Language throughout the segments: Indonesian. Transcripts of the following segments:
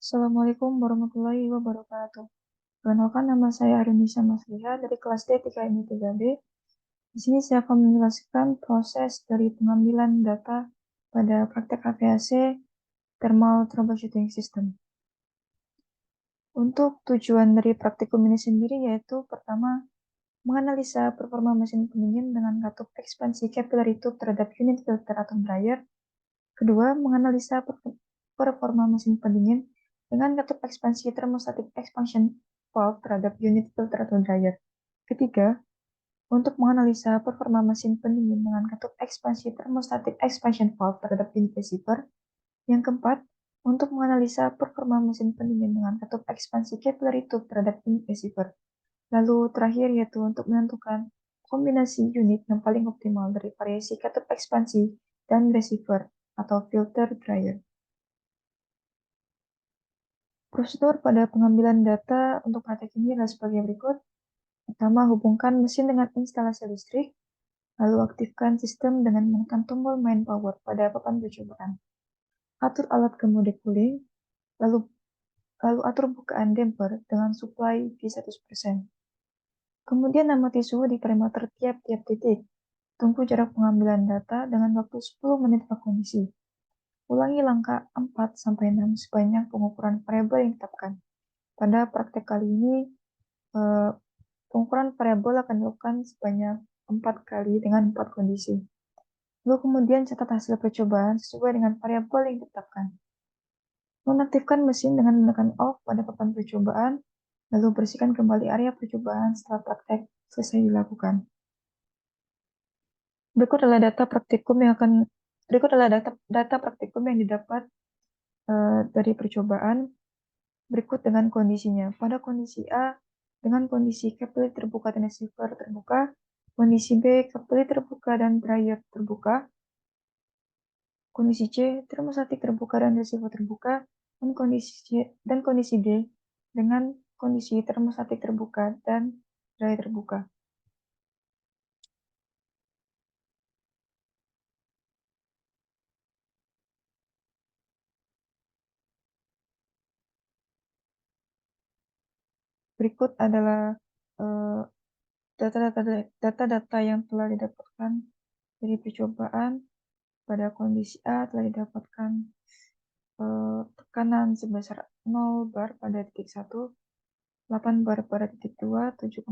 Assalamualaikum warahmatullahi wabarakatuh. Perkenalkan, nama saya Arunisa Masliha dari kelas D3MI3B. Di sini saya akan menjelaskan proses dari pengambilan data pada praktek AVAC Thermal Troubleshooting System. Untuk tujuan dari praktikum ini sendiri yaitu pertama, menganalisa performa mesin pendingin dengan katup ekspansi capillary tube terhadap unit filter atau dryer. Kedua, menganalisa performa mesin pendingin dengan katup ekspansi thermostatic expansion valve terhadap unit filter atau dryer. Ketiga, untuk menganalisa performa mesin pendingin dengan katup ekspansi thermostatic expansion valve terhadap unit receiver. Yang keempat, untuk menganalisa performa mesin pendingin dengan katup ekspansi capillary tube terhadap unit receiver. Lalu terakhir yaitu untuk menentukan kombinasi unit yang paling optimal dari variasi katup ekspansi dan receiver atau filter dryer. Prosedur pada pengambilan data untuk praktek ini adalah sebagai berikut. Pertama, hubungkan mesin dengan instalasi listrik, lalu aktifkan sistem dengan menekan tombol main power pada papan percobaan. Atur alat ke mode cooling, lalu atur bukaan damper dengan supply V 100%. Kemudian amati suhu di perimeter tiap-tiap titik. Tunggu jarak pengambilan data dengan waktu 10 menit prakondisi. Ulangi langkah 4-6 sebanyak pengukuran variabel yang ditetapkan. Pada praktek kali ini, pengukuran variabel akan dilakukan sebanyak 4 kali dengan 4 kondisi. Lalu kemudian catat hasil percobaan sesuai dengan variabel yang ditetapkan. Nonaktifkan mesin dengan menekan off pada papan percobaan, lalu bersihkan kembali area percobaan setelah praktek selesai dilakukan. Berikut adalah data praktikum yang didapat dari percobaan berikut dengan kondisinya. Pada kondisi A, dengan kondisi capillary terbuka dan receiver terbuka, kondisi B, capillary terbuka dan dryer terbuka, kondisi C, termostatik terbuka dan receiver terbuka, dan kondisi D, dengan kondisi termostatik terbuka dan dryer terbuka. Berikut adalah data-data yang telah didapatkan dari percobaan. Pada kondisi A telah didapatkan tekanan sebesar 0 bar pada titik 1, 8 bar pada titik 2, 7,7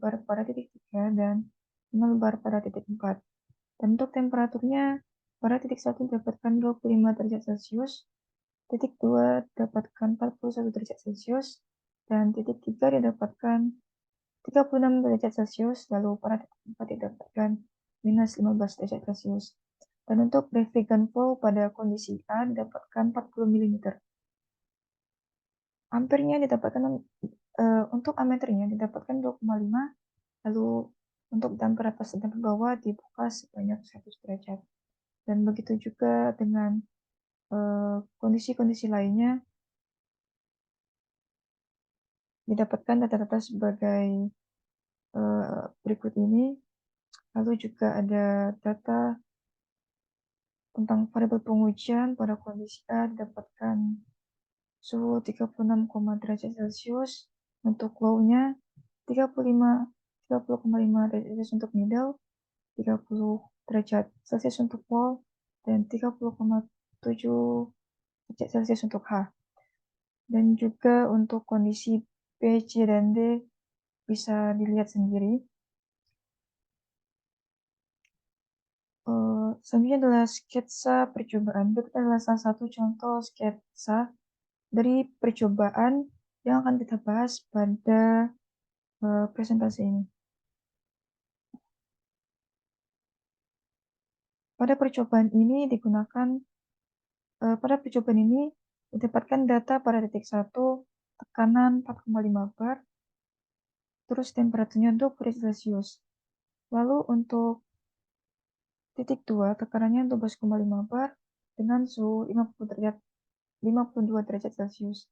bar pada titik 3, dan 0 bar pada titik 4. Dan untuk temperaturnya, pada titik 1 didapatkan 25 derajat Celcius, titik 2 didapatkan 41 derajat Celcius, dan titik 3 didapatkan 36 derajat Celcius, lalu pada titik 4 didapatkan minus 15 derajat Celcius. Dan untuk refrigerant flow pada kondisi A didapatkan 40 mm. Ampernya didapatkan untuk ammeternya didapatkan 2,5, lalu untuk damper atas dan damper bawah dibuka sebanyak 100 derajat. Dan begitu juga dengan kondisi-kondisi lainnya didapatkan data-data sebagai berikut ini. Lalu juga ada data tentang variabel pengujian. Pada kondisi A didapatkan suhu 36, derajat Celcius untuk low-nya, 30,5 derajat Celcius untuk middle, 30 derajat Celcius untuk low, dan 30,7 derajat Celcius untuk H. Dan juga untuk kondisi B, C, dan D bisa dilihat sendiri. Selanjutnya adalah sketsa percobaan. Berikut adalah salah satu contoh sketsa dari percobaan yang akan kita bahas pada presentasi ini. Pada percobaan ini didapatkan data pada titik 1, tekanan 4,5 bar, terus temperaturnya 20 derajat Celcius. Lalu untuk titik 2, tekanannya 12,5 bar dengan suhu 52 derajat Celcius.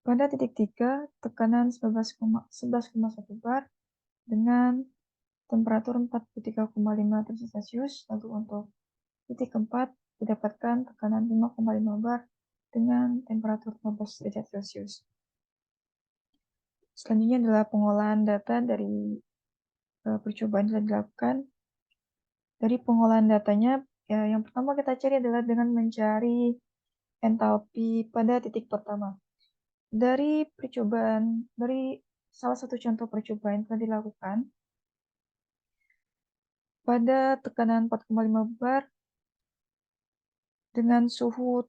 Pada titik 3, tekanan 11,1 bar dengan temperatur 43,5 derajat Celcius. Lalu untuk titik 4 didapatkan tekanan 5,5 bar dengan temperatur 15 derajat Celcius. Selanjutnya adalah pengolahan data dari percobaan yang telah dilakukan. Dari pengolahan datanya, ya, yang pertama kita cari adalah dengan mencari entalpi pada titik pertama. Dari salah satu contoh percobaan yang telah dilakukan, pada tekanan 4,5 bar dengan suhu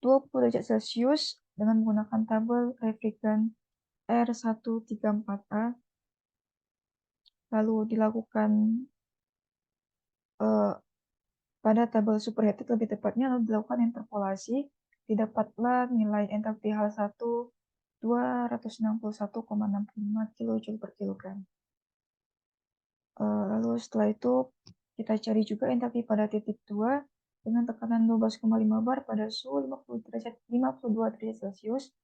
20 derajat Celcius dengan menggunakan tabel refrigerant R134A, lalu dilakukan pada tabel superheated lebih tepatnya, lalu dilakukan interpolasi, didapatlah nilai entalpi H1 261,65 kJ per kilogram. Lalu setelah itu kita cari juga entalpi pada titik 2 dengan tekanan 12,5 bar pada suhu 52 derajat Celcius.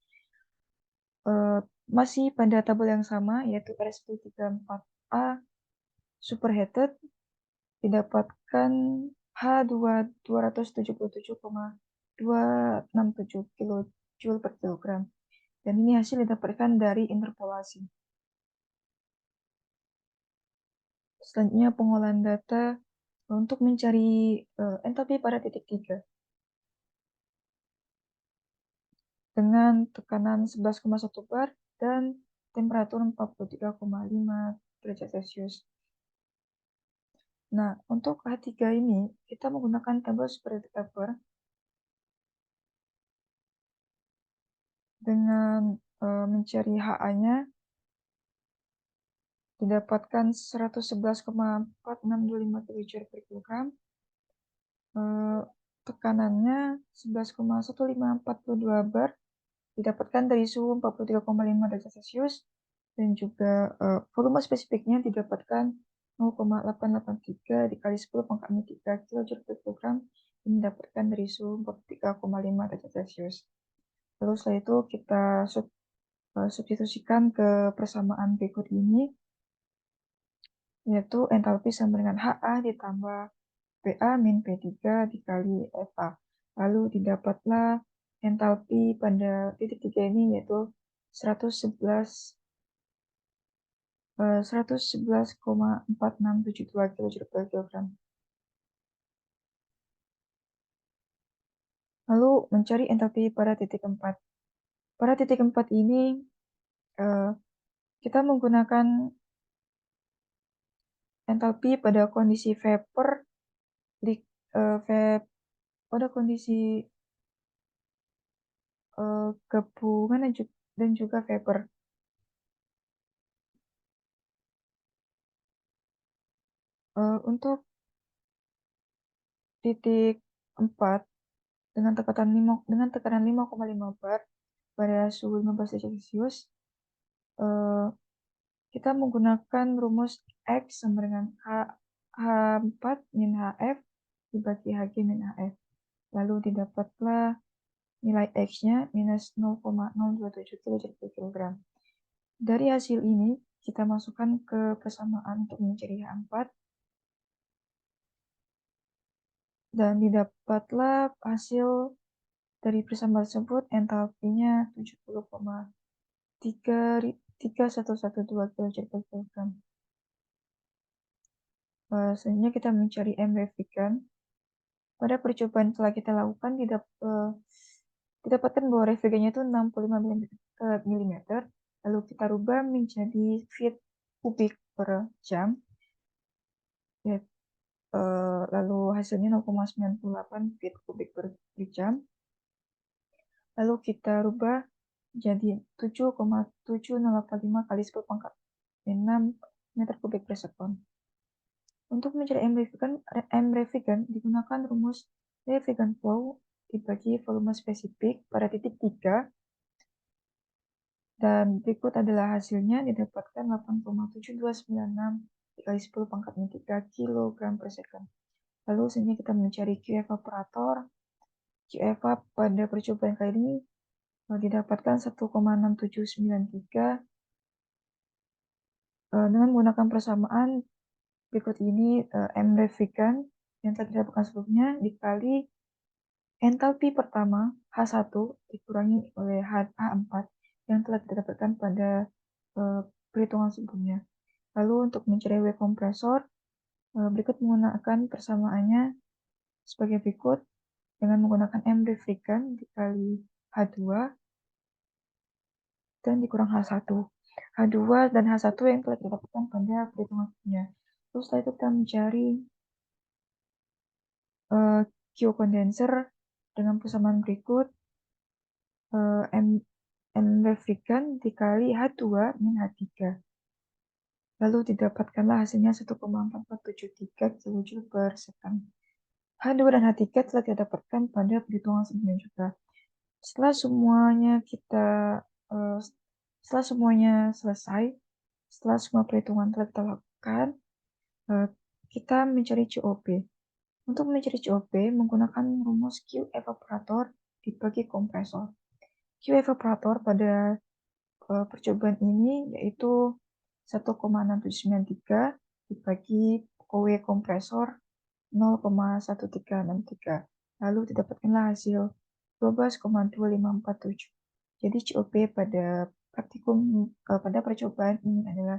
Masih pada tabel yang sama, yaitu R134A superheated, didapatkan H2 277,267 kJ per kilogram. Dan ini hasil didapatkan dari interpolasi. Selanjutnya pengolahan data untuk mencari entalpi pada titik 3. Dengan tekanan 11,1 bar dan temperatur 43,5 derajat Celcius. Nah, untuk H3 ini, kita menggunakan tabel superheated paper dengan mencari HA-nya, didapatkan 111,4625 kJ per kilogram. Tekanannya 11,1542 bar, didapatkan dari suhu 43,5 derajat Celcius, dan juga volume spesifiknya didapatkan 0,883 dikali 10 pangkat 3 kJ per kilogram, ini didapatkan dari suhu 43,5 derajat Celcius. Lalu setelah itu kita substitusikan ke persamaan berikut ini, yaitu entalpi sama dengan HA ditambah PA min P3 dikali FA. Lalu didapatlah entalpi pada titik 3 ini yaitu 111,4672 kJ per kilogram. Lalu mencari entalpi pada titik 4. Pada titik 4 ini kita menggunakan entalpi pada kondisi vapor pada kondisi gabungan dan juga vapor. Untuk titik 4 dengan tekanan 5,5 bar pada suhu 15 derajat Celcius, kita menggunakan rumus X sama dengan H4 min HF dibagi HG min HF. Lalu didapatlah nilai X-nya minus 0,027 kJ per kilogram. Dari hasil ini, kita masukkan ke persamaan untuk mencari H4, dan didapatlah hasil dari persamaan tersebut entalpinya 70,3112 kJ per kilogram. Selanjutnya kita mencari M refrigerant. Pada percobaan yang telah kita lakukan, didapatkan bahwa refrigerantnya itu 65 mm, lalu kita rubah menjadi feet kubik per jam, lalu hasilnya 0,98 feet kubik per jam. Lalu kita rubah jadi 7,7085 kali 10 pangkat 6 meter kubik per sekon. Untuk mencari M refrigerant digunakan rumus refrigerant flow dibagi volume spesifik pada titik 3, dan berikut adalah hasilnya, didapatkan 8,7296 dikali 10 pangkat 3 kg per second. Lalu selanjutnya kita mencari Q evaporator. Q evap pada percobaan kali ini didapatkan 1,6793 dengan menggunakan persamaan berikut ini, M refrigerant yang telah didapatkan sebelumnya dikali Entalpi pertama, H1 dikurangi oleh H4 yang telah didapatkan pada perhitungan sebelumnya. Lalu untuk mencari W kompresor, berikut menggunakan persamaannya sebagai berikut dengan menggunakan M refrikan dikali H2 dan dikurang H1. H2 dan H1 yang telah didapatkan pada perhitungan sebelumnya. Terus setelah itu kita mencari Q condenser dengan persamaan berikut M refrikan dikali H2 min H3. Lalu didapatkanlah hasilnya 1,4473 kJ per second. H2 dan H3 telah didapatkan pada perhitungan sebelumnya juga. Setelah semuanya selesai, setelah semua perhitungan telah kita lakukan, kita mencari COP. Untuk mencari COP menggunakan rumus Q evaporator dibagi kompresor. Q evaporator pada percobaan ini yaitu 1,6793 dibagi W kompresor 0,1363. Lalu didapatkanlah hasil 12,2547. Jadi COP pada pada percobaan ini adalah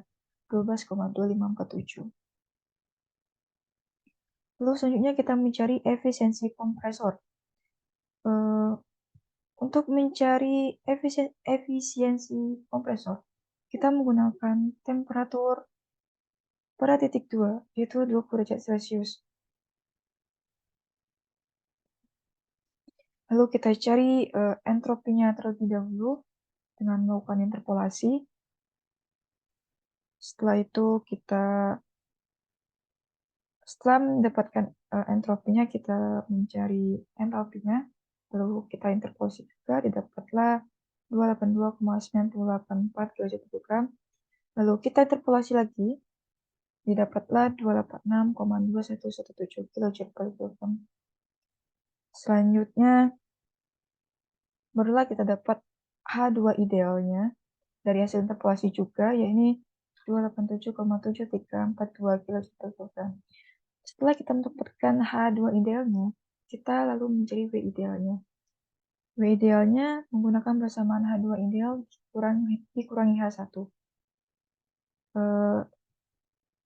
12,2547. Lalu selanjutnya kita mencari efisiensi kompresor. Untuk mencari efisiensi kompresor, kita menggunakan temperatur pada titik 2, yaitu 20 derajat Celcius. Lalu kita cari entropinya terlebih dahulu dengan melakukan interpolasi. Setelah itu setelah mendapatkan entropinya, kita mencari entalpinya. Lalu kita interpolasi juga, didapatlah 282,984 kJ/kg. Lalu kita interpolasi lagi, didapatlah 286,2117 kJ/kg. Selanjutnya, barulah kita dapat H2 idealnya dari hasil interpolasi juga, yaitu 287,7342 kJ/kg. Setelah kita mendapatkan H2 idealnya, kita lalu mencari W idealnya. W idealnya menggunakan persamaan H2 ideal dikurangi H1.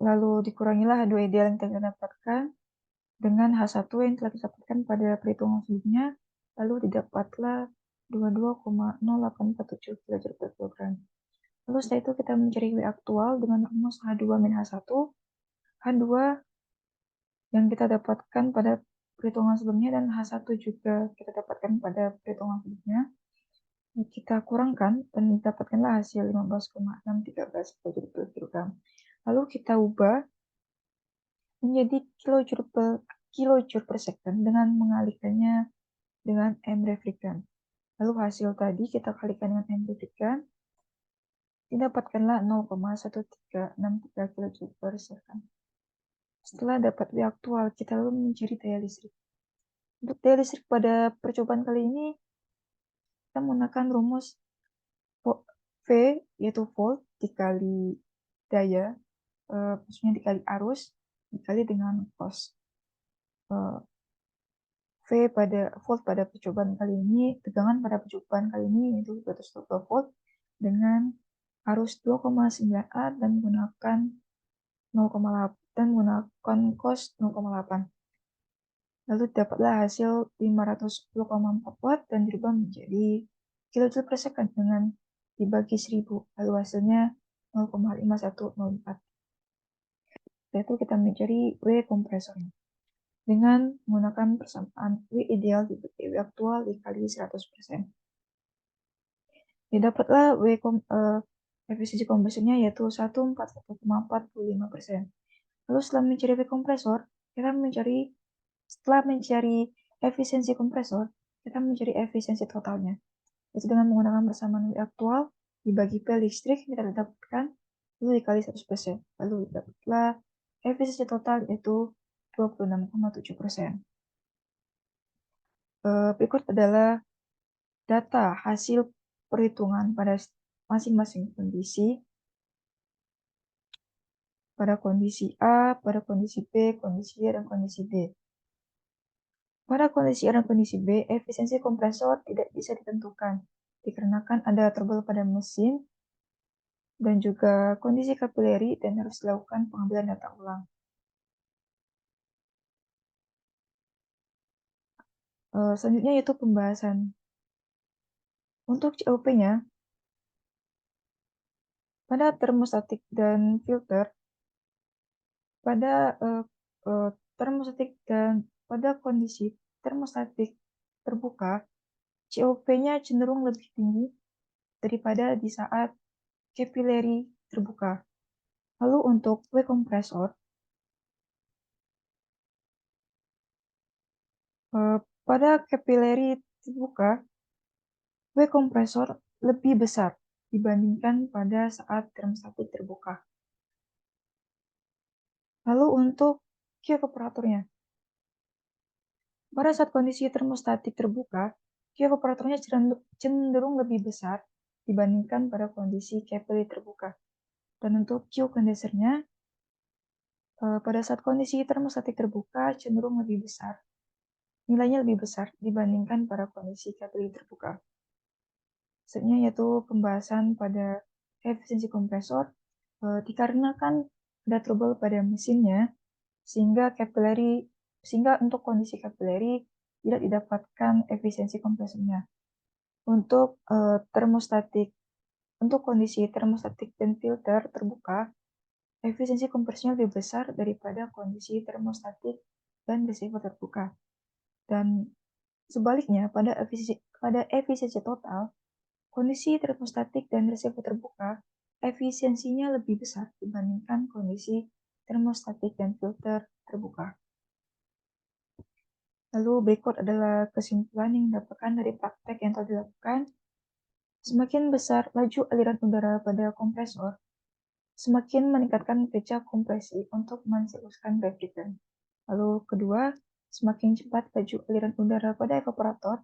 Lalu dikurangilah H2 ideal yang telah didapatkan dengan H1 yang telah didapatkan pada perhitungan sebelumnya, lalu didapatlah 22,0847 kJ/kg. Lalu setelah itu kita mencari W aktual dengan rumus H2 min H1. H2 yang kita dapatkan pada perhitungan sebelumnya dan H1 juga kita dapatkan pada perhitungan sebelumnya. Kita kurangkan dan dapatkanlah hasil 15,613 kJ/kg. Lalu kita ubah menjadi kilojoule per second dengan mengalihkannya dengan M refrikan. Lalu hasil tadi kita kalikan dengan M refrikan, didapatkanlah 0,1363 kJ per second. Setelah dapat W aktual, kita lalu mencari daya listrik. Untuk daya listrik pada percobaan kali ini, kita menggunakan rumus V, yaitu volt, dikali daya, maksudnya dikali arus, dikali dengan cos. Volt pada percobaan kali ini, tegangan pada percobaan kali ini yaitu 220 volt dengan arus 2,9 A dan menggunakan 0,8 dan menggunakan cos 0,8. Lalu dapatlah hasil 510,4 watt dan dirubah menjadi kilojoule per second dengan dibagi 1000. Lalu hasilnya 0,5104. Setelah itu kita mencari W kompresornya dengan menggunakan persamaan W ideal dibagi W aktual dikali 100%. Didapatlah efisiensi kompresornya yaitu 141,45%. Lalu setelah mencari W kompresor, setelah mencari efisiensi kompresor, kita mencari efisiensi totalnya. Yaitu dengan menggunakan persamaan W aktual dibagi P listrik kita dapatkan lalu dikali 100%. Lalu dapatlah efisiensi total yaitu 26,7%. Berikut adalah data hasil perhitungan pada masing-masing kondisi. Pada kondisi A, pada kondisi B, kondisi C, dan kondisi D. Pada kondisi A dan kondisi B, efisiensi kompresor tidak bisa ditentukan, dikarenakan ada trouble pada mesin dan juga kondisi kapileri dan harus dilakukan pengambilan data ulang. Selanjutnya yaitu pembahasan. Untuk COP-nya, pada termostatik dan filter, pada eh, termostatik dan pada kondisi termostatik terbuka, COP-nya cenderung lebih tinggi daripada di saat capillary terbuka. Lalu untuk W kompresor, pada capillary terbuka, W kompresor lebih besar dibandingkan pada saat termostatik terbuka. Lalu untuk Q evaporatornya, pada saat kondisi termostatik terbuka, Q evaporatornya cenderung lebih besar dibandingkan pada kondisi capillary terbuka. Dan untuk Q condensernya, pada saat kondisi termostatik terbuka cenderung lebih besar. Nilainya lebih besar dibandingkan pada kondisi capillary terbuka. Selanjutnya yaitu pembahasan pada efisiensi kompresor, dikarenakan ada trouble pada mesinnya, sehingga untuk kondisi capillary tidak didapatkan efisiensi kompresornya. Untuk kondisi termostatik dan filter terbuka, efisiensi kompresinya lebih besar daripada kondisi termostatik dan receiver terbuka. Dan sebaliknya, pada efisiensi total, kondisi termostatik dan receiver terbuka, efisiensinya lebih besar dibandingkan kondisi termostatik dan filter terbuka. Lalu berikut adalah kesimpulan yang didapatkan dari praktek yang telah dilakukan. Semakin besar laju aliran udara pada kompresor, semakin meningkatkan kerja kompresi untuk mensiluskan refrigerant. Lalu kedua, semakin cepat laju aliran udara pada evaporator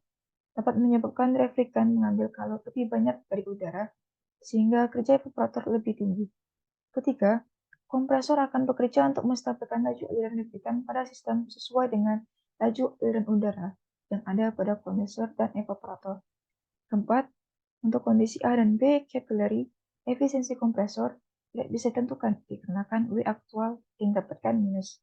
dapat menyebabkan refrigerant mengambil kalor lebih banyak dari udara, sehingga kerja evaporator lebih tinggi. Ketiga, kompresor akan bekerja untuk menstabilkan laju aliran refrigerant pada sistem sesuai dengan laju aliran udara yang ada pada kondensor dan evaporator. Keempat, untuk kondisi A dan B capillary, efisiensi kompresor tidak bisa ditentukan dikarenakan W aktual yang dapatkan minus.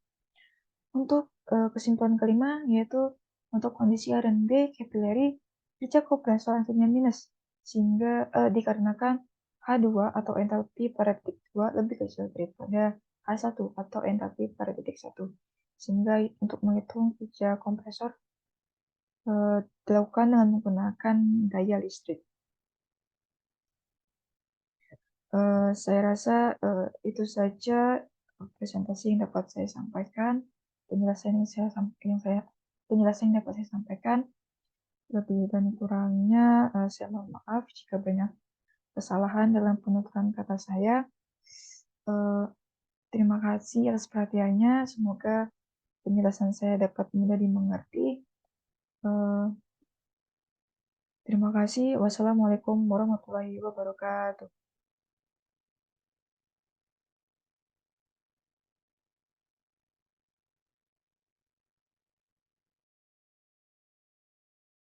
Untuk kesimpulan kelima, yaitu untuk kondisi A dan B capillary, kerja kompresor akhirnya minus, sehingga dikarenakan H2 atau entalpi pada titik 2 lebih kecil daripada H1 atau entalpi pada titik 1. Sehingga untuk menghitung kerja kompresor dilakukan dengan menggunakan daya listrik. Saya rasa itu saja presentasi yang dapat saya sampaikan, penjelasan yang dapat saya sampaikan. Lebih dan kurangnya saya mohon maaf jika banyak kesalahan dalam penuturan kata saya. Terima kasih atas perhatiannya. Semoga penjelasan saya dapat mudah dimengerti. Terima kasih. Wassalamualaikum warahmatullahi wabarakatuh.